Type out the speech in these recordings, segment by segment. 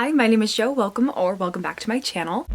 Hi, my name is Jo. Welcome back to my channel.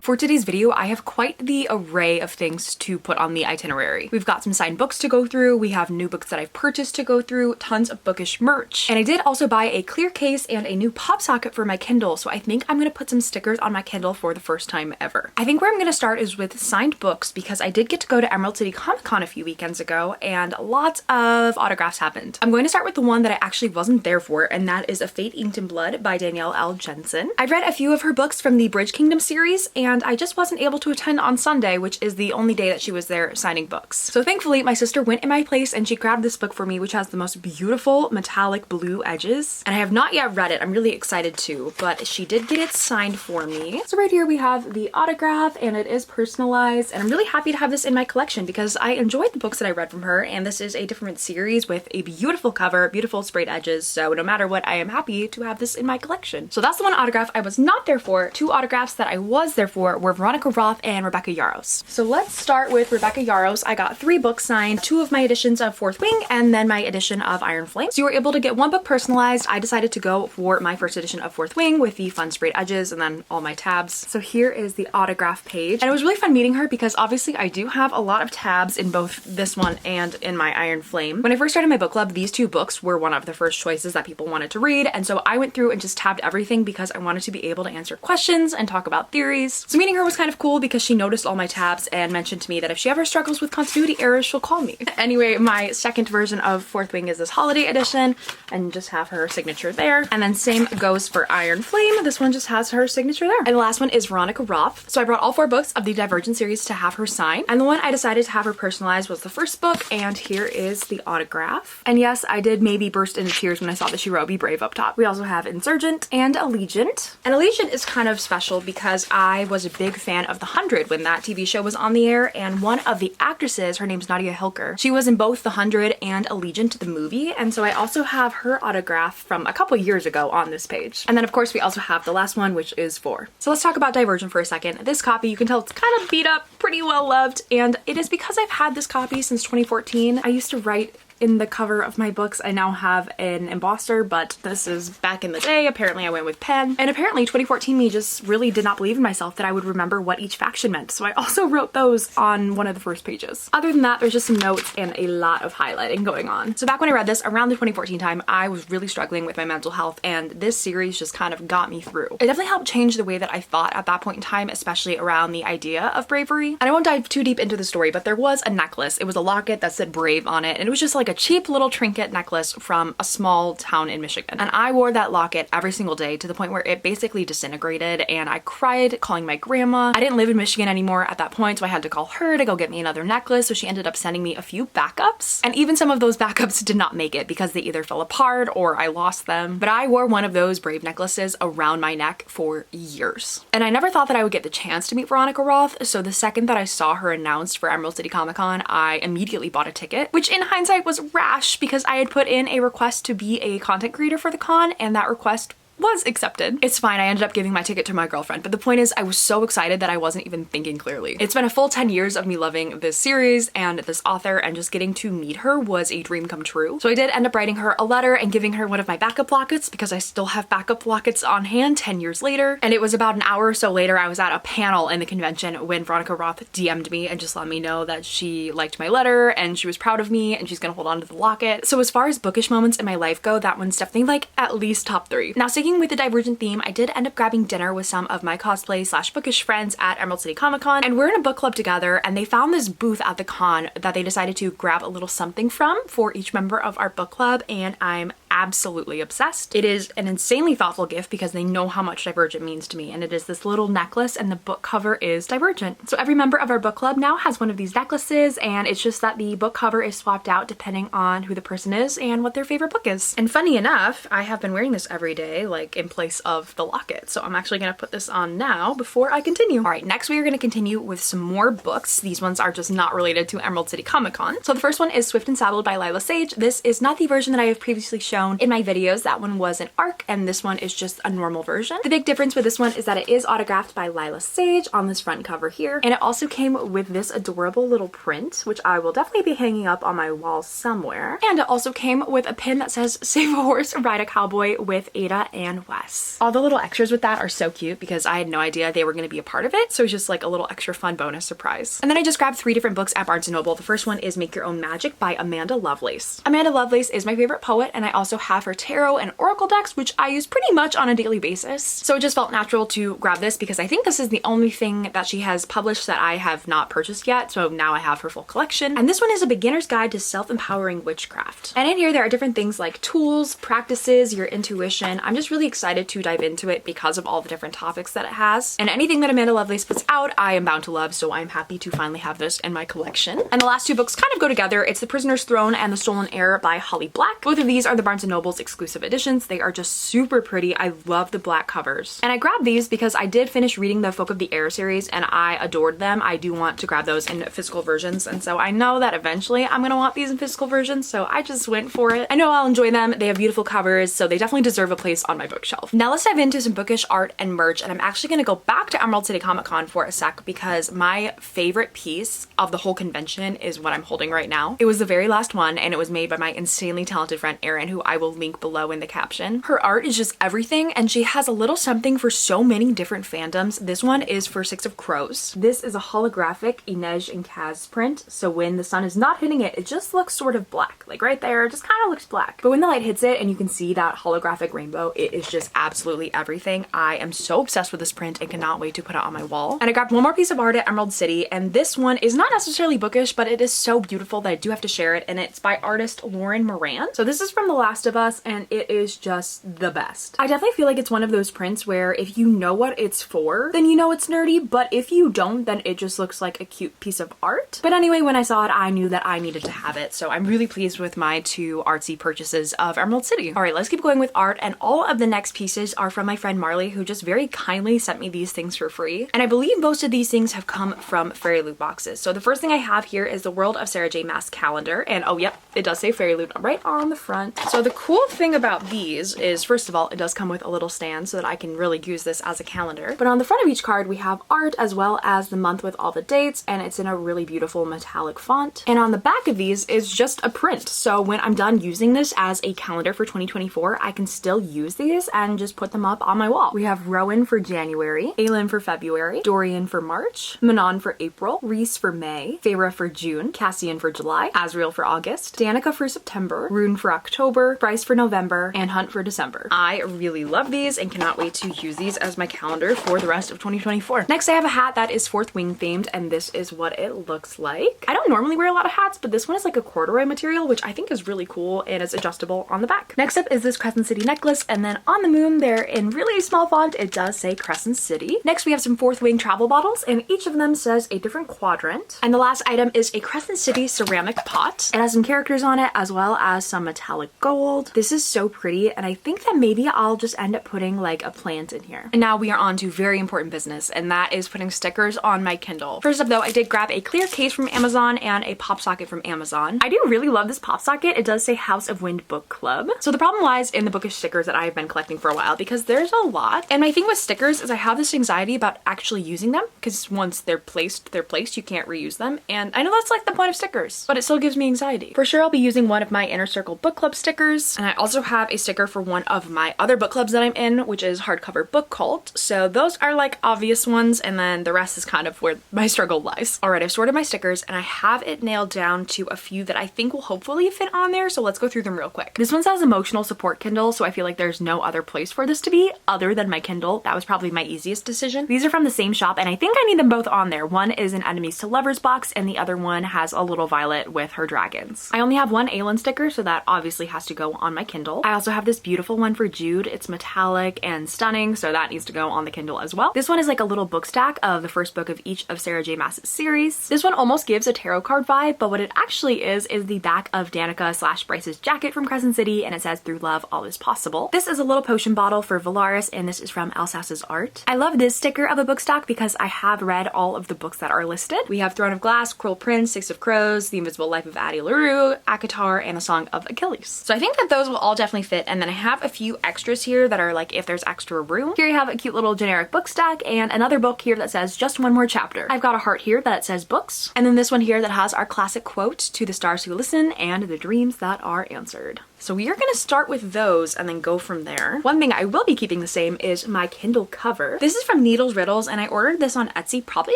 For today's video, I have quite the array of things to put on the itinerary. We've got some signed books to go through, we have new books that I've purchased to go through, tons of Bookish merch, and I did also buy a clear case and a new pop socket for my Kindle, so I think I'm gonna put some stickers on my Kindle for the first time ever. I think where I'm gonna start is with signed books because I did get to go to Emerald City Comic Con a few weekends ago and lots of autographs happened. I'm going to start with the one that I actually wasn't there for, and that is A Fate Inked in Blood by Danielle L. Jensen. I've read a few of her books from the Bridge Kingdom series, and I just wasn't able to attend on Sunday, which is the only day that she was there signing books. So thankfully, my sister went in my place and she grabbed this book for me, which has the most beautiful metallic blue edges. And I have not yet read it. I'm really excited to, but she did get it signed for me. So right here we have the autograph and it is personalized. And I'm really happy to have this in my collection because I enjoyed the books that I read from her. And this is a different series with a beautiful cover, beautiful sprayed edges. So no matter what, I am happy to have this in my collection. So that's the one autograph I was not there for. Two autographs that I was there for were Veronica Roth and Rebecca Yarros. So let's start with Rebecca Yarros. I got 3 books signed, 2 of my editions of Fourth Wing and then my edition of Iron Flame. So you were able to get 1 book personalized. I decided to go for my first edition of Fourth Wing with the fun sprayed edges and then all my tabs. So here is the autograph page. And it was really fun meeting her because obviously I do have a lot of tabs in both this one and in my Iron Flame. When I first started my book club, these 2 books were one of the first choices that people wanted to read. And so I went through and just tabbed everything because I wanted to be able to answer questions and talk about theories. So meeting her was kind of cool because she noticed all my tabs and mentioned to me that if she ever struggles with continuity errors, she'll call me. Anyway, my second version of Fourth Wing is this holiday edition and just have her signature there. And then same goes for Iron Flame. This one just has her signature there. And the last one is Veronica Roth. So I brought all 4 books of the Divergent series to have her sign. And the one I decided to have her personalized was the first book. And here is the autograph. And yes, I did maybe burst into tears when I saw that she wrote Be Brave up top. We also have Insurgent and Allegiant. And Allegiant is kind of special because I was a big fan of The 100 when that TV show was on the air, and one of the actresses, her name's Nadia Hilker, she was in both The 100 and Allegiant the movie, and so I also have her autograph from a couple years ago on this page. And then of course we also have the last one, which is 4. So let's talk about Divergent for a second. This copy, you can tell it's kind of beat up, pretty well loved, and it is because I've had this copy since 2014. I used to write in the cover of my books. I now have an embosser, but this is back in the day. Apparently I went with pen, and apparently 2014 me just really did not believe in myself that I would remember what each faction meant. So I also wrote those on one of the first pages. Other than that, there's just some notes and a lot of highlighting going on. So back when I read this around the 2014 time, I was really struggling with my mental health, and this series just kind of got me through. It definitely helped change the way that I thought at that point in time, especially around the idea of bravery. And I won't dive too deep into the story, but there was a necklace. It was a locket that said brave on it, and it was just like a cheap little trinket necklace from a small town in Michigan. And I wore that locket every single day to the point where it basically disintegrated, and I cried calling my grandma. I didn't live in Michigan anymore at that point, so I had to call her to go get me another necklace, so she ended up sending me a few backups. And even some of those backups did not make it because they either fell apart or I lost them. But I wore one of those brave necklaces around my neck for years. And I never thought that I would get the chance to meet Veronica Roth, so the second that I saw her announced for Emerald City Comic Con, I immediately bought a ticket, which in hindsight was rash because I had put in a request to be a content creator for the con, and that request was accepted. It's fine, I ended up giving my ticket to my girlfriend, but the point is I was so excited that I wasn't even thinking clearly. It's been a full 10 years of me loving this series and this author, and just getting to meet her was a dream come true. So I did end up writing her a letter and giving her one of my backup lockets because I still have backup lockets on hand 10 years later. And it was about an hour or so later, I was at a panel in the convention when Veronica Roth DM'd me and just let me know that she liked my letter and she was proud of me and she's gonna hold on to the locket. So as far as bookish moments in my life go, that one's definitely like at least top 3. Now sticking with the Divergent theme, I did end up grabbing dinner with some of my cosplay / bookish friends at Emerald City Comic Con, and we're in a book club together, and they found this booth at the con that they decided to grab a little something from for each member of our book club, and I'm absolutely obsessed. It is an insanely thoughtful gift because they know how much Divergent means to me, and it is this little necklace and the book cover is Divergent. So every member of our book club now has one of these necklaces, and it's just that the book cover is swapped out depending on who the person is and what their favorite book is. And funny enough, I have been wearing this every day, like in place of the locket. So I'm actually gonna put this on now before I continue. All right, next we are gonna continue with some more books. These ones are just not related to Emerald City Comic Con. So the first one is Swift and Saddled by Lila Sage. This is not the version that I have previously shown shown in my videos. That one was an ARC and this one is just a normal version. The big difference with this one is that it is autographed by Lila Sage on this front cover here. And it also came with this adorable little print, which I will definitely be hanging up on my wall somewhere. And it also came with a pin that says "Save a Horse, Ride a Cowboy" with Ada and Wes. All the little extras with that are so cute because I had no idea they were going to be a part of it. So it's just like a little extra fun bonus surprise. And then I just grabbed 3 different books at Barnes & Noble. The first one is Make Your Own Magic by Amanda Lovelace. Amanda Lovelace is my favorite poet, and I also have her tarot and oracle decks, which I use pretty much on a daily basis. So it just felt natural to grab this because I think this is the only thing that she has published that I have not purchased yet. So now I have her full collection. And this one is a beginner's guide to self-empowering witchcraft. And in here there are different things like tools, practices, your intuition. I'm just really excited to dive into it because of all the different topics that it has. And anything that Amanda Lovelace puts out, I am bound to love. So I'm happy to finally have this in my collection. And the last 2 books kind of go together. It's The Prisoner's Throne and The Stolen Heir by Holly Black. Both of these are the Barnes & Noble's exclusive editions. They are just super pretty. I love the black covers. And I grabbed these because I did finish reading the Folk of the Air series and I adored them. I do want to grab those in physical versions. And so I know that eventually I'm going to want these in physical versions. So I just went for it. I know I'll enjoy them. They have beautiful covers, so they definitely deserve a place on my bookshelf. Now let's dive into some bookish art and merch. And I'm actually going to go back to Emerald City Comic Con for a sec because my favorite piece of the whole convention is what I'm holding right now. It was the very last one and it was made by my insanely talented friend Erin, who I will link below in the caption. Her art is just everything and she has a little something for so many different fandoms. This one is for Six of Crows. This is a holographic Inej and Kaz print, so when the sun is not hitting it, it just looks sort of black. Like right there, it just kind of looks black. But when the light hits it and you can see that holographic rainbow, it is just absolutely everything. I am so obsessed with this print and cannot wait to put it on my wall. And I grabbed one more piece of art at Emerald City, and this one is not necessarily bookish, but it is so beautiful that I do have to share it, and it's by artist Lauren Moran. So this is from The Last of Us, and it is just the best. I definitely feel like it's one of those prints where if you know what it's for, then you know it's nerdy, but if you don't, then it just looks like a cute piece of art. But anyway, when I saw it, I knew that I needed to have it, so I'm really pleased with my 2 artsy purchases of Emerald City. All right, let's keep going with art, and all of the next pieces are from my friend Marley, who just very kindly sent me these things for free. And I believe most of these things have come from Fairy Loot boxes. So the first thing I have here is the World of Sarah J. Maas calendar, and oh yep, it does say Fairy Loot right on the front. So the cool thing about these is, first of all, it does come with a little stand so that I can really use this as a calendar. But on the front of each card, we have art as well as the month with all the dates, and it's in a really beautiful metallic font. And on the back of these is just a print. So when I'm done using this as a calendar for 2024, I can still use these and just put them up on my wall. We have Rowan for January, Aelin for February, Dorian for March, Manon for April, Reese for May, Feyre for June, Cassian for July, Asriel for August, Danica for September, Rune for October, Bryce for November, and Hunt for December. I really love these and cannot wait to use these as my calendar for the rest of 2024. Next, I have a hat that is Fourth Wing themed, and this is what it looks like. I don't normally wear a lot of hats, but this one is like a corduroy material, which I think is really cool, and it's adjustable on the back. Next up is this Crescent City necklace, and then on the moon there in really small font, it does say Crescent City. Next, we have some Fourth Wing travel bottles, and each of them says a different quadrant. And the last item is a Crescent City ceramic pot. It has some characters on it as well as some metallic gold. This is so pretty, and I think that maybe I'll just end up putting like a plant in here. And now we are on to very important business, and that is putting stickers on my Kindle. First up though, I did grab a clear case from Amazon and a pop socket from Amazon. I do really love this pop socket. It does say House of Wind Book Club. So the problem lies in the bookish stickers that I've been collecting for a while because there's a lot. And my thing with stickers is I have this anxiety about actually using them because once they're placed, you can't reuse them. And I know that's like the point of stickers, but it still gives me anxiety. For sure, I'll be using one of my Inner Circle book club stickers. And I also have a sticker for one of my other book clubs that I'm in, which is Hardcover Book Cult. So those are like obvious ones, and then the rest is kind of where my struggle lies. All right, I've sorted my stickers and I have it nailed down to a few that I think will hopefully fit on there. So let's go through them real quick. This one says emotional support Kindle, so I feel like there's no other place for this to be other than my Kindle. That was probably my easiest decision. These are from the same shop and I think I need them both on there. One is an Enemies to Lovers box and the other one has a little Violet with her dragons. I only have one Aelin sticker, so that obviously has to go on my Kindle. I also have this beautiful one for Jude. It's metallic and stunning, so that needs to go on the Kindle as well. This one is like a little book stack of the first book of each of Sarah J. Maas's series. This one almost gives a tarot card vibe, but what it actually is the back of Danica / Bryce's jacket from Crescent City, and it says "Through love, all is possible." This is a little potion bottle for Valaris, and this is from Elsas's art. I love this sticker of a book stock because I have read all of the books that are listed. We have Throne of Glass, Cruel Prince, Six of Crows, The Invisible Life of Addie LaRue, ACOTAR, and A Song of Achilles. So I think think that those will all definitely fit. And then I have a few extras here that are like if there's extra room. Here you have a cute little generic book stack and another book here that says just one more chapter. I've got a heart here that says books. And then this one here that has our classic quote, "To the stars who listen and the dreams that are answered." So we are gonna start with those and then go from there. One thing I will be keeping the same is my Kindle cover. This is from Needles Riddles and I ordered this on Etsy probably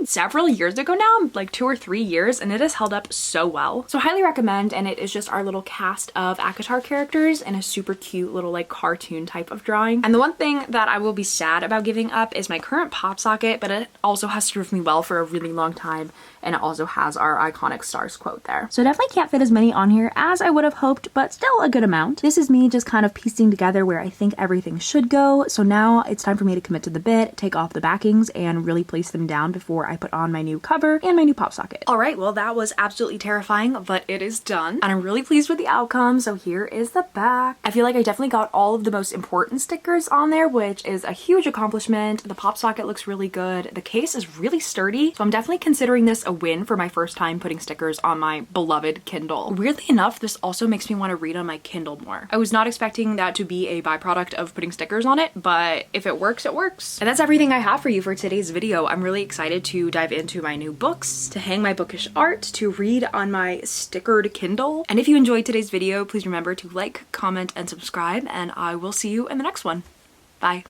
several years ago now, like 2 or 3 years, and it has held up so well. So highly recommend, and it is just our little cast of ACOTAR characters and a super cute little like cartoon type of drawing. And the one thing that I will be sad about giving up is my current pop socket, but it also has served me well for a really long time, and it also has our iconic stars quote there. So definitely can't fit as many on here as I would have hoped, but still a good amount. This is me just kind of piecing together where I think everything should go. So now it's time for me to commit to the bit, take off the backings, and really place them down before I put on my new cover and my new pop socket. All right, well that was absolutely terrifying, but it is done. And I'm really pleased with the outcome. So here is the back. I feel like I definitely got all of the most important stickers on there, which is a huge accomplishment. The pop socket looks really good. The case is really sturdy. So I'm definitely considering this a win for my first time putting stickers on my beloved Kindle. Weirdly enough, this also makes me want to read on my Kindle more. I was not expecting that to be a byproduct of putting stickers on it, but if it works, it works. And that's everything I have for you for today's video. I'm really excited to dive into my new books, to hang my bookish art, to read on my stickered Kindle. And if you enjoyed today's video, please remember to like, comment, and subscribe, and I will see you in the next one. Bye.